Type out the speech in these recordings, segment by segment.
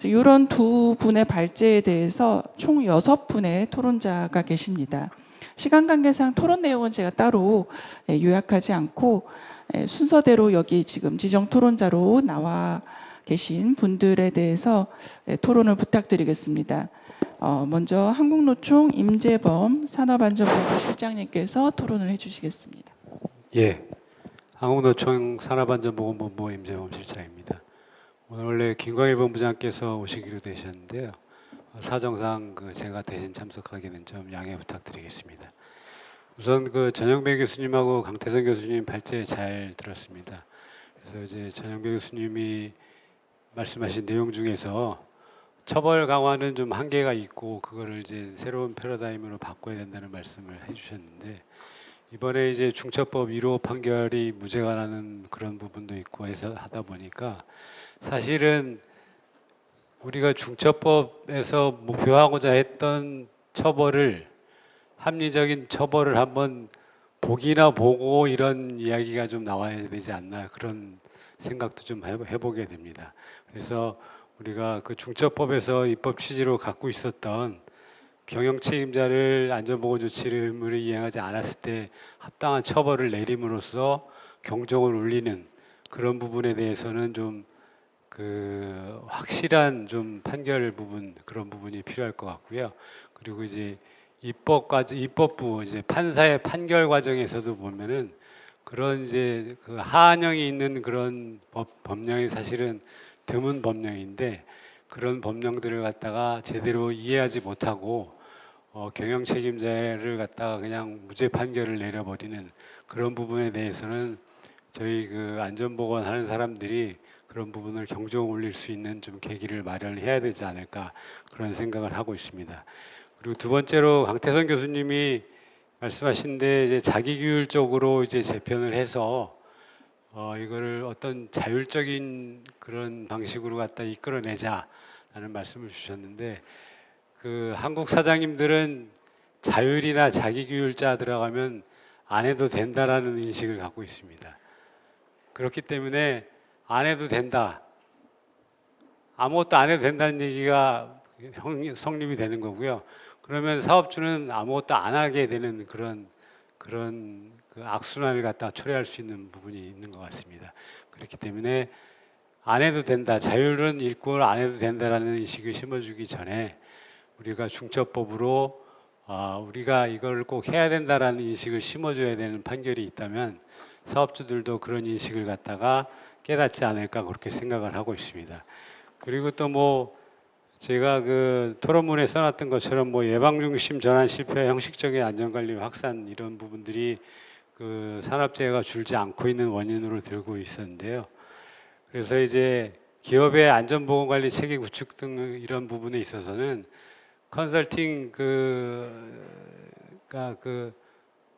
이런 두 분의 발제에 대해서 총 6분의 토론자가 계십니다. 시간 관계상 토론 내용은 제가 따로 요약하지 않고 순서대로 여기 지금 지정 토론자로 나와 계신 분들에 대해서 토론을 부탁드리겠습니다. 먼저 한국노총 임재범 산업안전본부 실장님께서 토론을 해주시겠습니다. 예, 한국노총 산업안전보건본부 임재범 실장입니다. 오늘 원래 김광일 본부장께서 오시기로 되셨는데요. 사정상 제가 대신 참석하게 된 점 양해 부탁드리겠습니다. 우선 전영배 교수님하고 강태선 교수님 발제 잘 들었습니다. 그래서 이제 전영배 교수님이 말씀하신 내용 중에서 처벌 강화는 좀 한계가 있고 그거를 이제 새로운 패러다임으로 바꿔야 된다는 말씀을 해주셨는데, 이번에 이제 중처법 1호 판결이 무죄가 나는 그런 부분도 있고 해서 하다 보니까 사실은 우리가 중처법에서 목표하고자 했던 처벌을, 합리적인 처벌을 한번 보기나 보고 이런 이야기가 좀 나와야 되지 않나, 그런 생각도 좀 해보게 됩니다. 그래서 우리가 그 중처법에서 입법 취지로 갖고 있었던 경영 책임자를 안전보건 조치를 의무를 이행하지 않았을 때 합당한 처벌을 내림으로써 경종을 울리는 그런 부분에 대해서는 좀 확실한 좀 판결 부분, 그런 부분이 필요할 것 같고요. 그리고 이제 입법부 이제 판사의 판결 과정에서도 보면은 그런 이제 하한형이 있는 그런 법령이 사실은 드문 법령인데, 그런 법령들을 갖다가 제대로 이해하지 못하고 경영 책임자를 갖다가 그냥 무죄 판결을 내려버리는 그런 부분에 대해서는 저희 안전보건 하는 사람들이 그런 부분을 경종 올릴 수 있는 좀 계기를 마련해야 되지 않을까, 그런 생각을 하고 있습니다. 그리고 두 번째로 강태선 교수님이 말씀하신데 이제 자기규율적으로 이제 재편을 해서 이거를 어떤 자율적인 그런 방식으로 갖다 이끌어내자라는 말씀을 주셨는데, 한국 사장님들은 자율이나 자기규율자 들어가면 안 해도 된다라는 인식을 갖고 있습니다. 그렇기 때문에 안 해도 된다, 아무것도 안 해도 된다는 얘기가 성립이 되는 거고요. 그러면 사업주는 아무것도 안 하게 되는 그런 악순환을 갖다 초래할 수 있는 부분이 있는 것 같습니다. 그렇기 때문에 안 해도 된다, 자율은 일꾼을 안 해도 된다라는 인식을 심어주기 전에 우리가 중처법으로 우리가 이걸 꼭 해야 된다라는 인식을 심어줘야 되는 판결이 있다면 사업주들도 그런 인식을 갖다가 깨닫지 않을까, 그렇게 생각을 하고 있습니다. 그리고 또 제가 토론문에 써놨던 것처럼 예방 중심 전환 실패, 형식적인 안전관리 확산, 이런 부분들이 산업재해가 줄지 않고 있는 원인으로 들고 있었는데요. 그래서 이제 기업의 안전보건관리 체계 구축 등 이런 부분에 있어서는 컨설팅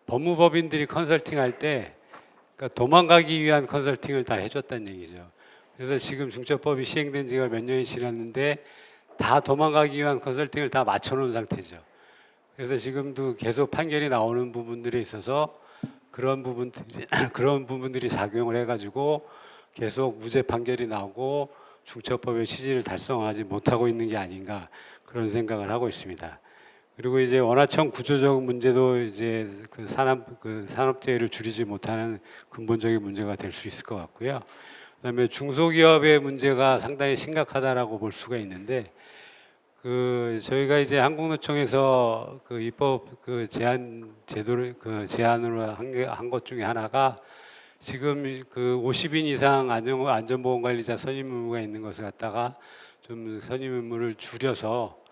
법무법인들이 컨설팅할 때 도망가기 위한 컨설팅을 다 해줬다는 얘기죠. 그래서 지금 중처법이 시행된 지가 몇 년이 지났는데 다 도망가기 위한 컨설팅을 다 맞춰놓은 상태죠. 그래서 지금도 계속 판결이 나오는 부분들에 있어서 그런 부분들이 작용을 해가지고 계속 무죄 판결이 나오고 중처법의 취지를 달성하지 못하고 있는 게 아닌가, 그런 생각을 하고 있습니다. 그리고 이제 원화청 구조적 문제도 이제 산업재해를 줄이지 못하는 근본적인 문제가 될 수 있을 것 같고요. 그다음에 중소기업의 문제가 상당히 심각하다라고 볼 수가 있는데, 저희가 이제 한국노총에서 입법 제한 제도를 제안으로 한 것 중에 하나가, 지금 50인 이상 안전보건관리자 선임 의무가 있는 것을 갖다가 좀 선임 의무를 줄여서,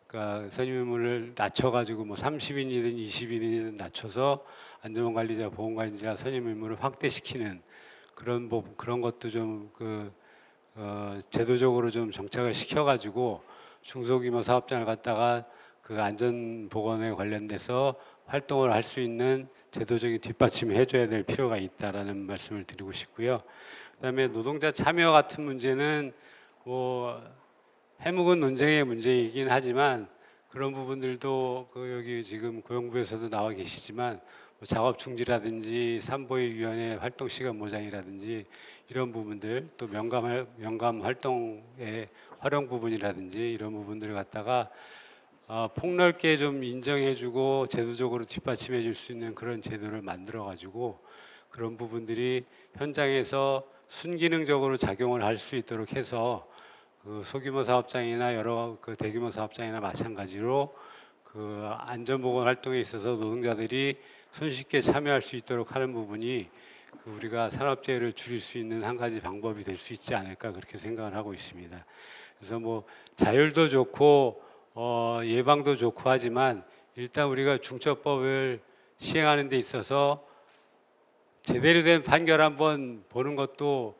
그러니까 선임 의무를 낮춰가지고 30인이든 20인이든 낮춰서 안전관리자, 보건관리자 선임 의무를 확대시키는 그런 것도 좀 제도적으로 좀 정착을 시켜가지고 중소규모 사업장을 갖다가 안전보건에 관련돼서 활동을 할 수 있는 제도적인 뒷받침을 해줘야 될 필요가 있다라는 말씀을 드리고 싶고요. 그다음에 노동자 참여 같은 문제는 해묵은 논쟁의 문제이긴 하지만, 그런 부분들도 여기 지금 고용부에서도 나와 계시지만 작업 중지라든지 산보위원회 활동 시간 보장이라든지 이런 부분들, 또 명감 활동에 활용 부분이라든지 이런 부분들을 갖다가 폭넓게 좀 인정해주고 제도적으로 뒷받침해줄 수 있는 그런 제도를 만들어가지고 그런 부분들이 현장에서 순기능적으로 작용을 할 수 있도록 해서 그 소규모 사업장이나 여러 그 대규모 사업장이나 마찬가지로 그 안전보건 활동에 있어서 노동자들이 손쉽게 참여할 수 있도록 하는 부분이 그 우리가 산업재해를 줄일 수 있는 한 가지 방법이 될 수 있지 않을까 그렇게 생각을 하고 있습니다. 그래서 뭐 자율도 좋고 예방도 좋고 하지만 일단 우리가 중처법을 시행하는 데 있어서 제대로 된 판결 한번 보는 것도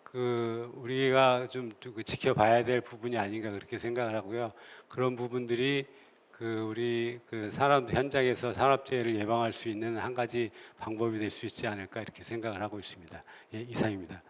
그 우리가 좀 지켜봐야 될 부분이 아닌가 그렇게 생각을 하고요. 그런 부분들이 그 우리 그 산업 현장에서 산업재해를 예방할 수 있는 한 가지 방법이 될 수 있지 않을까 이렇게 생각을 하고 있습니다. 예, 이상입니다.